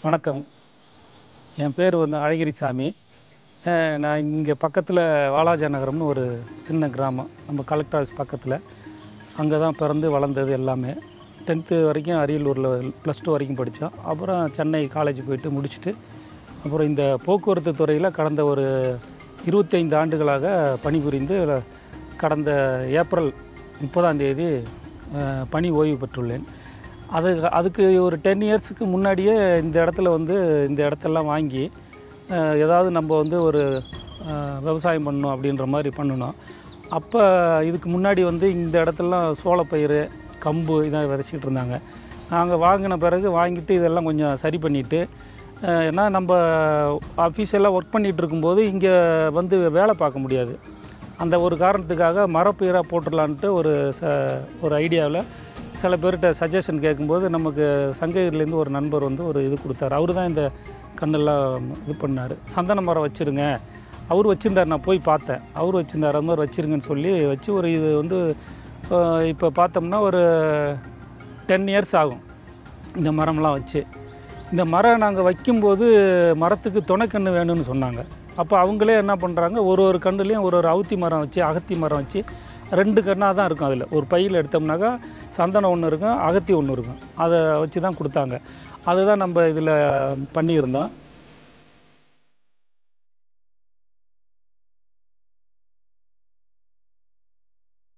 வணக்கம். என் பேர் வந்து அழகிரிசாமி. நான் இங்கே பக்கத்தில் வாலாஜா நகரம்னு ஒரு சின்ன கிராமம், நம்ம கலெக்டர் ஆஃபீஸ் பக்கத்தில். அங்கே தான் பிறந்து வளர்ந்தது எல்லாமே. 10th வரைக்கும் அரியலூரில் +2 வரைக்கும் படித்தோம். அப்புறம் சென்னை காலேஜ் போயிட்டு முடிச்சுட்டு அப்புறம் இந்த போக்குவரத்து துறையில் கடந்த ஒரு 25 ஆண்டுகளாக பணிபுரிந்து கடந்த ஏப்ரல் 30ஆம் தேதி பணி ஓய்வு பெற்றுள்ளேன். அதுக்கு ஒரு 10 இயர்ஸுக்கு முன்னாடியே இந்த இடத்துல வந்து இந்த இடத்தெல்லாம் வாங்கி ஏதாவது நம்ம வந்து ஒரு விவசாயம் பண்ணணும் அப்படின்ற மாதிரி பண்ணணும். அப்போ இதுக்கு முன்னாடி வந்து இந்த இடத்துலலாம் சோளப்பயிறு, கம்பு இதான் விதைச்சிக்கிட்டு இருந்தாங்க. நாங்கள் வாங்கின பிறகு வாங்கிட்டு இதெல்லாம் கொஞ்சம் சரி பண்ணிவிட்டு, ஏன்னா நம்ம ஆஃபீஸெல்லாம் ஒர்க் பண்ணிகிட்டு இருக்கும்போது இங்கே வந்து வேலை பார்க்க முடியாது. அந்த ஒரு காரணத்துக்காக மரப்பயிராக போட்டுடலான்ட்டு ஒரு ஐடியாவில் சில பேர்கிட்ட சஜஷன் கேட்கும்போது நமக்கு சங்ககிரிலேருந்து ஒரு நண்பர் வந்து ஒரு இது கொடுத்தாரு. அவர் தான் இந்த கண்ணெல்லாம் இது பண்ணார். சந்தன மரம் வச்சுருங்க, அவர் வச்சுருந்தார். நான் போய் பார்த்தேன், அவர் வச்சுருந்தார். அது மாதிரி வச்சுருங்கன்னு சொல்லி வச்சு ஒரு இது வந்து இப்போ பார்த்தோம்னா ஒரு 10 இயர்ஸ் ஆகும் இந்த மரம்லாம் வச்சு. இந்த மரம் நாங்கள் வைக்கும்போது மரத்துக்கு துணைக்கன்று வேணும்னு சொன்னாங்க. அப்போ அவங்களே என்ன பண்ணுறாங்க, ஒரு கன்றுலேயும் ஒரு அவுத்தி மரம் வச்சு, அகத்தி மரம் வச்சு 2 கன்னாக தான் இருக்கும். அதில் ஒரு பையில் எடுத்தோம்னாக்கா சந்தனம் ஒன்று இருக்கும், அகத்தி ஒன்று இருக்கும். அதை வச்சு தான் கொடுத்தாங்க. அதுதான் நம்ம இதில் பண்ணியிருந்தோம்.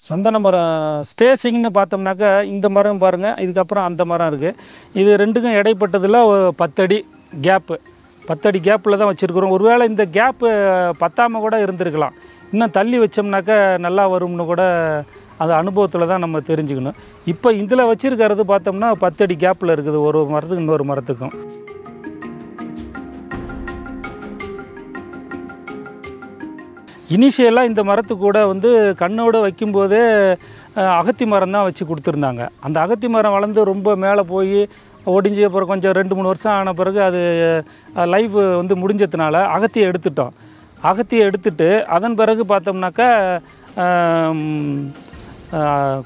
சந்தன மரம் ஸ்பேஸிங்னு பார்த்தோம்னாக்கா இந்த மரம் பாருங்கள், இதுக்கப்புறம் அந்த மரம் இருக்குது. இது ரெண்டுக்கும் இடைப்பட்டதில் 10 அடி கேப்பு, 10 அடி கேப்பில் தான் வச்சுருக்குறோம். ஒருவேளை இந்த கேப்பு பத்தாமல் கூட இருந்திருக்கலாம். இன்னும் தள்ளி வச்சோம்னாக்கா நல்லா வரும்னு கூட அது அனுபவத்தில் தான் நம்ம தெரிஞ்சுக்கணும். இப்போ இதில் வச்சுருக்கிறது பார்த்தோம்னா 10 அடி கேப்பில் இருக்குது ஒரு மரத்துக்கு இன்னொரு மரத்துக்கும். இனிஷியலாக இந்த மரத்துக்கு கூட வந்து கண்ணோடு வைக்கும்போதே அகத்தி மரம் தான் வச்சு கொடுத்துருந்தாங்க. அந்த அகத்தி மரம் வளர்ந்து ரொம்ப மேலே போய் ஒடிஞ்சு அப்புறம் கொஞ்சம் 2-3 வருஷம் ஆன பிறகு அது லைஃப் வந்து முடிஞ்சதுனால அகத்தியை எடுத்துட்டோம். அகத்தியை எடுத்துட்டு அதன் பிறகு பார்த்தோம்னாக்கா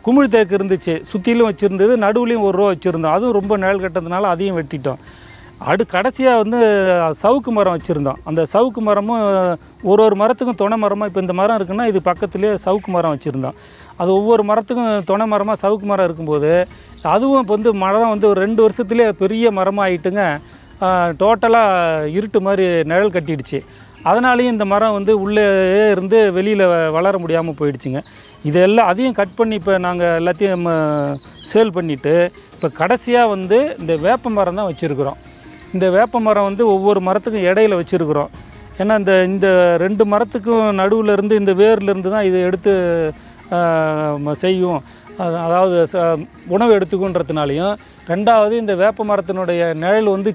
குமிழ் தேக்கு இருந்துச்சு, சுற்றிலும் வச்சுருந்தது, நடுவுலையும் ஒரு ரோ வச்சுருந்தோம். அதுவும் ரொம்ப நிழல் கட்டதுனால அதையும் வெட்டிட்டோம். கடைசியாக வந்து சவுக்கு மரம் வச்சுருந்தோம். அந்த சவுக்கு மரமும் ஒரு மரத்துக்கும் துணை மரமாக, இப்போ இந்த மரம் இருக்குன்னா இது பக்கத்துலேயே சவுக்கு மரம் வச்சுருந்தோம். அது ஒவ்வொரு மரத்துக்கும் துணை மரமாக சவுக்கு மரம் இருக்கும்போது அதுவும் இப்போ வந்து மரம் வந்து ஒரு 2 வருஷத்துலேயே பெரிய மரமாக ஆகிட்டுங்க. டோட்டலாக இருட்டு மாதிரி நிழல் கட்டிடுச்சு. அதனாலேயும் இந்த மரம் வந்து உள்ளே இருந்து வெளியில் வளர முடியாமல் போயிடுச்சுங்க. இதெல்லாம் அதையும் கட் பண்ணி இப்போ நாங்கள் எல்லாத்தையும் சேல் பண்ணிவிட்டு இப்போ கடைசியாக வந்து இந்த வேப்ப மரம் தான் வச்சுருக்குறோம். இந்த வேப்ப மரம் வந்து ஒவ்வொரு மரத்துக்கும் இடையில வச்சுருக்குறோம். ஏன்னா இந்த 2 மரத்துக்கும் நடுவில் இருந்து இந்த வேர்லேருந்து தான் இதை எடுத்து செய்யும், அதாவது உணவு எடுத்துக்குன்றதுனாலையும், ரெண்டாவது இந்த வேப்ப மரத்தினுடைய நிழல் வந்து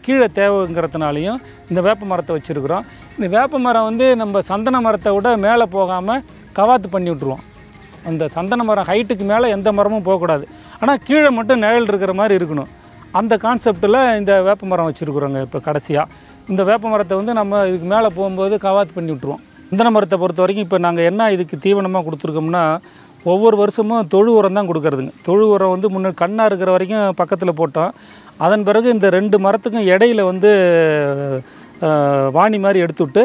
கீழே தேவைங்கிறதுனாலையும் இந்த வேப்ப மரத்தை வச்சுருக்குறோம். இந்த வேப்ப மரம் வந்து நம்ம சந்தன மரத்தை விட மேலே போகாமல் கவாத்து பண்ணி விட்ருவோம். அந்த சந்தன மரம் ஹைட்டுக்கு மேலே எந்த மரமும் போகக்கூடாது, ஆனால் கீழே மட்டும் நிழல் இருக்கிற மாதிரி இருக்கணும். அந்த கான்செப்டில் இந்த வேப்ப மரம் வச்சுருக்குறோங்க. இப்போ கடைசியாக இந்த வேப்ப மரத்தை வந்து நம்ம இதுக்கு மேலே போகும்போது கவாத்து பண்ணி விட்ருவோம். சந்தன மரத்தை பொறுத்த வரைக்கும் இப்போ நாங்கள் என்ன இதுக்கு தீவனமாக கொடுத்துருக்கோம்னா, ஒவ்வொரு வருஷமும் தொழு உரம் தான் கொடுக்குறதுங்க. தொழு உரம் வந்து முன்னே கண்ணாக இருக்கிற வரைக்கும் பக்கத்தில் போட்டோம். அதன் பிறகு இந்த 2 மரத்துக்கும் இடையில வந்து வாணி மாதிரி எடுத்துவிட்டு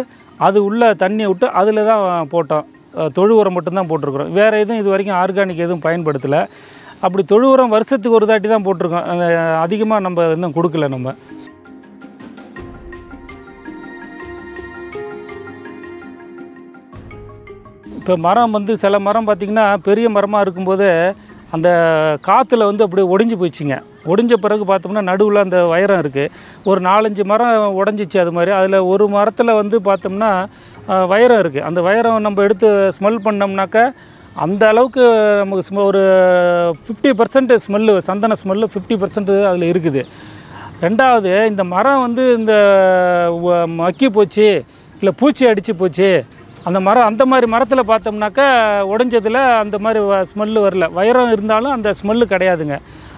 அது உள்ளே தண்ணியை விட்டு அதில் தான் போட்டோம். தொழு உரம் மட்டும்தான் போட்டிருக்குறோம். வேறு எதுவும் இது வரைக்கும் ஆர்கானிக் எதுவும் பயன்படுத்தலை. அப்படி தொழு உரம் வருஷத்துக்கு ஒரு தாட்டி தான் போட்டிருக்கோம். அதிகமாக நம்ம இன்னும் கொடுக்கல. நம்ம இப்போ மரம் வந்து சில மரம் பார்த்திங்கன்னா பெரிய மரமாக இருக்கும்போது அந்த காற்றுல வந்து அப்படியே ஒடிஞ்சு போயிடுச்சிங்க. ஒடிஞ்ச பிறகு பார்த்தோம்னா நடுவில் அந்த வைரம் இருக்குது. ஒரு 4-5 மரம் உடஞ்சிச்சு. அது மாதிரி அதில் ஒரு மரத்தில் வந்து பார்த்தோம்னா வைரம் இருக்குது. அந்த வைரம் நம்ம எடுத்து ஸ்மெல் பண்ணோம்னாக்கா அந்த அளவுக்கு நமக்கு ஒரு 50% ஸ்மெல்லு, சந்தன ஸ்மெல்லு 50% அதில் இருக்குது. ரெண்டாவது இந்த மரம் வந்து இந்த மக்கி போச்சு, இல்லை பூச்சி அடித்து போச்சு அந்த மரம், அந்த மாதிரி மரத்தில் பார்த்தோம்னாக்கா உடஞ்சதில் அந்த மாதிரி ஸ்மெல்லு வரல. வைரம் இருந்தாலும் அந்த ஸ்மெல்லு கிடையாதுங்க.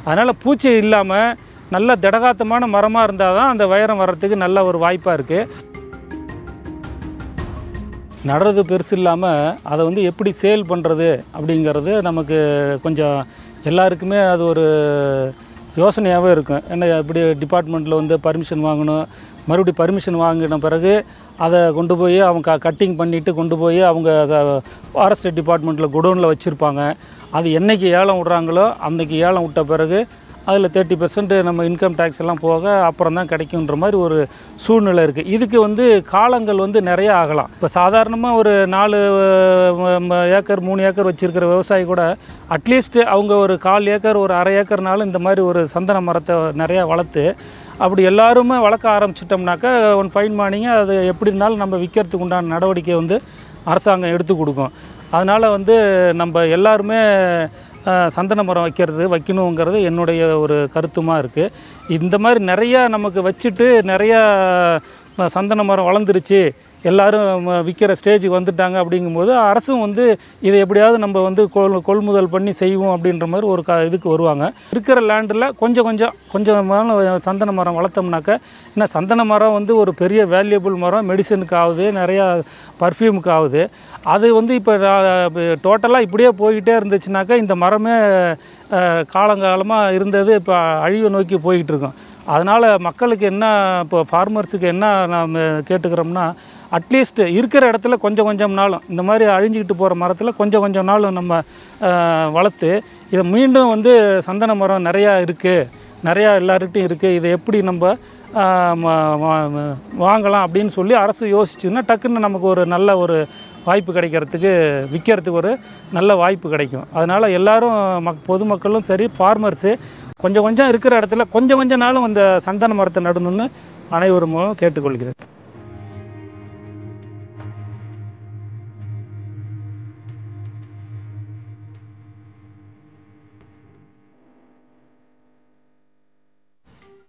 அதனால் பூச்சி இல்லாமல் நல்ல திடகாத்தமான மரமாக இருந்தால் தான் அந்த வைரம் வர்றதுக்கு நல்ல ஒரு வாய்ப்பாக இருக்குது. நடுறது பெருசு இல்லாமல் அதை வந்து எப்படி சேல் பண்ணுறது அப்படிங்கிறது நமக்கு கொஞ்சம் எல்லாருக்குமே அது ஒரு யோசனையாகவே இருக்கும். என்ன இப்படி டிபார்ட்மெண்ட்டில் வந்து பர்மிஷன் வாங்கணும், மறுபடியும் பர்மிஷன் வாங்கின பிறகு அதை கொண்டு போய் அவங்க கட்டிங் பண்ணிவிட்டு கொண்டு போய் அவங்க ஃபாரஸ்ட் டிபார்ட்மெண்ட்டில் குடோனில் வச்சுருப்பாங்க. அது என்றைக்கு ஏலம் விட்றாங்களோ அன்றைக்கி ஏலம் விட்ட பிறகு அதில் 30% நம்ம இன்கம் டேக்ஸ் எல்லாம் போக அப்புறம் தான் கிடைக்குன்ற மாதிரி ஒரு சூழ்நிலை இருக்குது. இதுக்கு வந்து காலங்கள் வந்து நிறையா ஆகலாம். இப்போ சாதாரணமாக ஒரு 4 ஏக்கர் 3 ஏக்கர் வச்சுருக்கிற விவசாயி கூட அட்லீஸ்ட் அவங்க ஒரு 1/4 ஏக்கர் ஒரு 1/2 ஏக்கர்னாலும் இந்த மாதிரி ஒரு சந்தன மரத்தை நிறையா வளர்த்து அப்படி எல்லாருமே வளர்க்க ஆரம்பிச்சிட்டோம்னாக்கா ஒன் ஃபைன் மார்னிங் அது எப்படி இருந்தாலும் நம்ம விற்கிறதுக்கு உண்டான நடவடிக்கை வந்து அரசாங்கம் எடுத்து கொடுக்கும். அதனால் வந்து நம்ம எல்லாருமே சந்தன மரம் வைக்கணுங்கிறது என்னுடைய ஒரு கருத்துமாக இருக்குது. இந்த மாதிரி நிறையா நமக்கு வச்சுட்டு நிறையா சந்தன மரம் வளர்ந்துருச்சு, எல்லோரும் விற்கிற ஸ்டேஜுக்கு வந்துட்டாங்க அப்படிங்கும்போது அரசும் வந்து இதை எப்படியாவது நம்ம வந்து கொள்முதல் பண்ணி செய்வோம் அப்படின்ற மாதிரி ஒரு இதுக்கு வருவாங்க. இருக்கிற லேண்டில் கொஞ்சம் சந்தன மரம் வளர்த்தோம்னாக்கா, ஏன்னா சந்தன மரம் வந்து ஒரு பெரிய வேல்யூபிள் மரம், மெடிசனுக்கு ஆகுது, நிறையா பர்ஃப்யூமுக்கு ஆகுது. அது வந்து இப்போ டோட்டலாக இப்படியே போய்கிட்டே இருந்துச்சுனாக்கா இந்த மரமே காலங்காலமாக இருந்தது இப்போ அழிவை நோக்கி போய்கிட்டு இருக்கோம். அதனால் மக்களுக்கு என்ன, இப்போ ஃபார்மர்ஸுக்கு என்ன நாம் கேட்டுக்கிறோம்னா, அட்லீஸ்ட் இருக்கிற இடத்துல கொஞ்சம் நாளும் இந்த மாதிரி அழிஞ்சிக்கிட்டு போகிற மரத்தில் கொஞ்சம் நாளும் நம்ம வளர்த்து இதை மீண்டும் வந்து சந்தன மரம் நிறையா இருக்குது, நிறையா எல்லார்கிட்டையும் இருக்குது, இதை எப்படி நம்ம வாங்கலாம் அப்படின்னு சொல்லி அரசு யோசிச்சுன்னா டக்குன்னு நமக்கு ஒரு நல்ல ஒரு வாய்ப்பு கிடைக்கிறதுக்கு, விற்கிறதுக்கு ஒரு நல்ல வாய்ப்பு கிடைக்கும். அதனால் எல்லோரும் பொதுமக்களும் சரி ஃபார்மர்ஸு கொஞ்சம் இருக்கிற இடத்துல கொஞ்சம் நாளும் அந்த சந்தன மரத்தை நடணும்னு அனைவரும் கேட்டுக்கொள்கிறேன்.